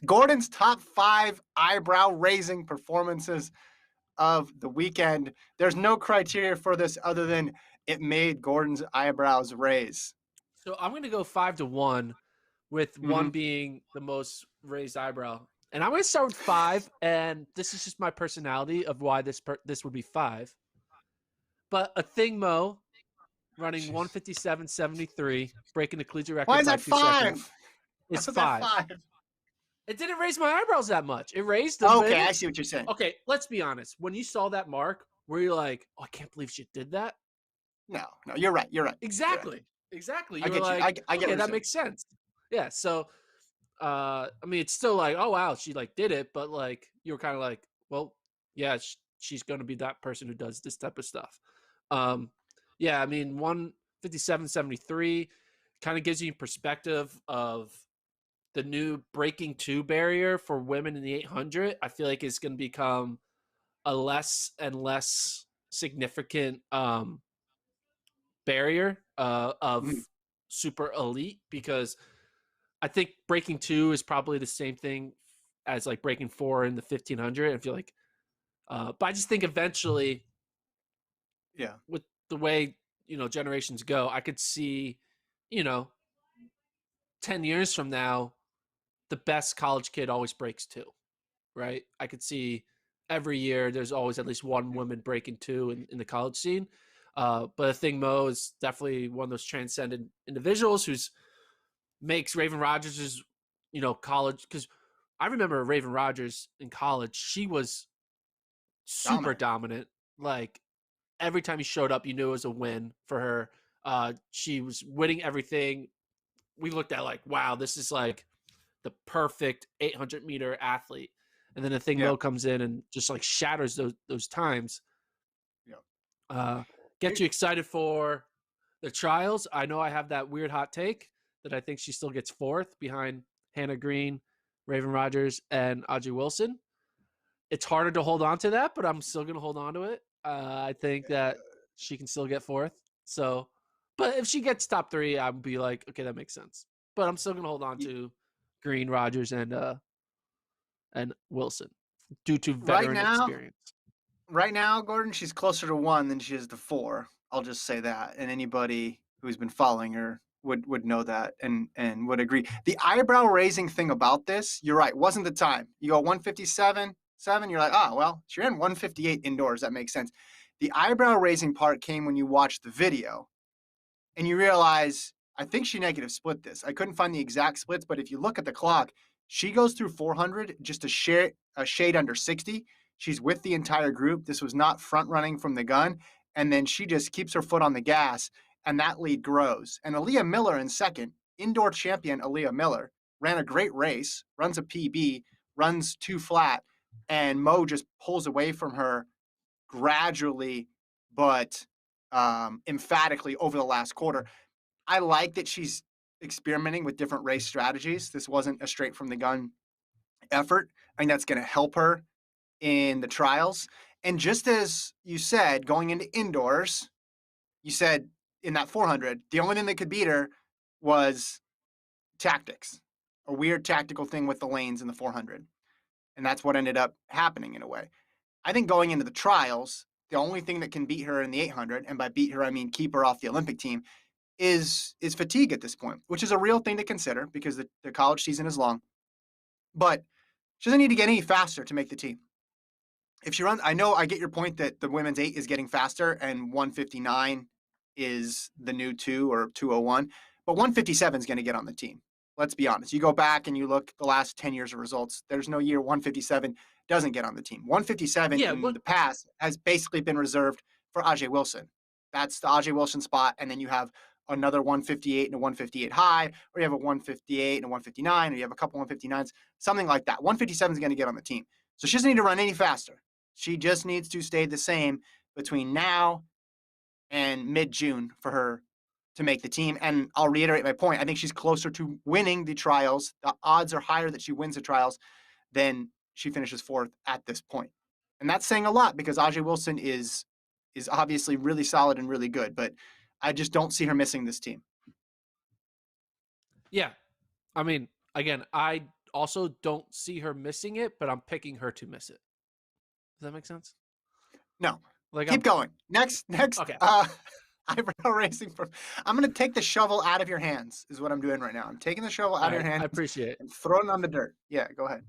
Gordon's top 5 eyebrow-raising performances of the weekend. There's no criteria for this other than it made Gordon's eyebrows raise. So I'm gonna go 5-1, with one Mhm. being the most raised eyebrow. And I'm gonna start with five, and this is just my personality of why this would be five. But Athing Mu running Jeez. 157.73, breaking the collegiate Why record is by that 2 seconds, 5? is How's that five. 5? It didn't raise my eyebrows that much. It raised them, but Okay, it I didn't. see what you're saying. Okay, let's be honest. When you saw that mark, were you like, "Oh, I can't believe she did that"? No, no, you're right, you're right, you're right. Exactly. Exactly. I You were get you. like, I get what "Okay, you're that saying. makes sense." Yeah. So, I mean, it's still like, "Oh wow, she like did it," but like you were kind of like, "Well, yeah, she's going to be that person who does this type of stuff." Um, yeah. I mean, 157.73 kind of gives you perspective of the new breaking two barrier for women in the 800. I feel like is going to become a less and less significant barrier of Mhm. super elite, because I think breaking two is probably the same thing as like breaking four in the 1500. I feel like, but I just think eventually, Yeah. with the way generations go, I could see, you know, 10 years from now, the best college kid always breaks two, right? I could see every year there's always at least one woman breaking two in the college scene. But I think Mo is definitely one of those transcendent individuals who's makes Raven Rogers' college, because I remember Raven Rogers in college. She was super Dominant. dominant. Like every time he showed up, you knew it was a win for her. She was winning everything. We looked at like, wow, this is like the perfect 800-meter athlete. And then the thing Yeah. Mo comes in and just like shatters those times. Yeah. Uh, get you excited for the trials. I know I have that weird hot take that I think she still gets fourth behind Hannah Green, Raven Rogers, and Audrey Wilson. It's harder to hold on to that, but I'm still going to hold on to it. I think that she can still get fourth. So, but if she gets top three, I'd be like, okay, that makes sense. But I'm still going to hold on Y- to Green, Rogers, and Wilson due to Right veteran now, experience. right now, Gordon, she's closer to 1 than she is to 4. I'll just say that, and anybody who's been following her would know that and would agree. The eyebrow raising thing about this, you're right, wasn't the time. You go 157, 7, you're like, oh well, she ran 158 indoors. That makes sense. The eyebrow raising part came when you watched the video and you realize I think she negative split this. I couldn't find the exact splits, but if you look at the clock, she goes through 400 just a shade under 60. She's with the entire group. This was not front running from the gun. And then she just keeps her foot on the gas, and that lead grows. And Aaliyah Miller in second, indoor champion Aaliyah Miller, ran a great race, runs a PB, runs two flat, and Mo just pulls away from her gradually, but emphatically over the last quarter. I like that she's experimenting with different race strategies. This wasn't a straight from the gun effort. I think that's going to help her in the trials. And just as you said, going into indoors, you said in that 400, the only thing that could beat her was tactics, a weird tactical thing with the lanes in the 400. And that's what ended up happening in a way. I think going into the trials, the only thing that can beat her in the 800, and by beat her, I mean keep her off the Olympic team, is fatigue at this point, which is a real thing to consider because the college season is long. But she doesn't need to get any faster to make the team. If she runs, I know I get your point that the women's 8 is getting faster and 159 is the new 2 or 201, but 157 is going to get on the team. Let's be honest. You go back and you look the last 10 years of results, there's no year 157 doesn't get on the team. 157 Yeah, in what the past has basically been reserved for Ajay Wilson. That's the Ajay Wilson spot. And then you have another 158 and a 158 high, or you have a 158 and a 159, or you have a couple 159s, something like that. 157 is going to get on the team. So she doesn't need to run any faster. She just needs to stay the same between now and mid June for her to make the team. And I'll reiterate my point. I think she's closer to winning the trials. The odds are higher that she wins the trials than she finishes fourth at this point. And that's saying a lot because Ajay Wilson is obviously really solid and really good, but I just don't see her missing this team. yeah. I mean, again, I also don't see her missing it, but I'm picking her to miss it. Does that make sense? No. Like Keep I'm going. Next, okay. eyebrow raising from I'm gonna take the shovel out of your hands, is what I'm doing right now. I'm taking the shovel All out of your right. I hands appreciate it. and throwing it on the dirt. Yeah, go ahead.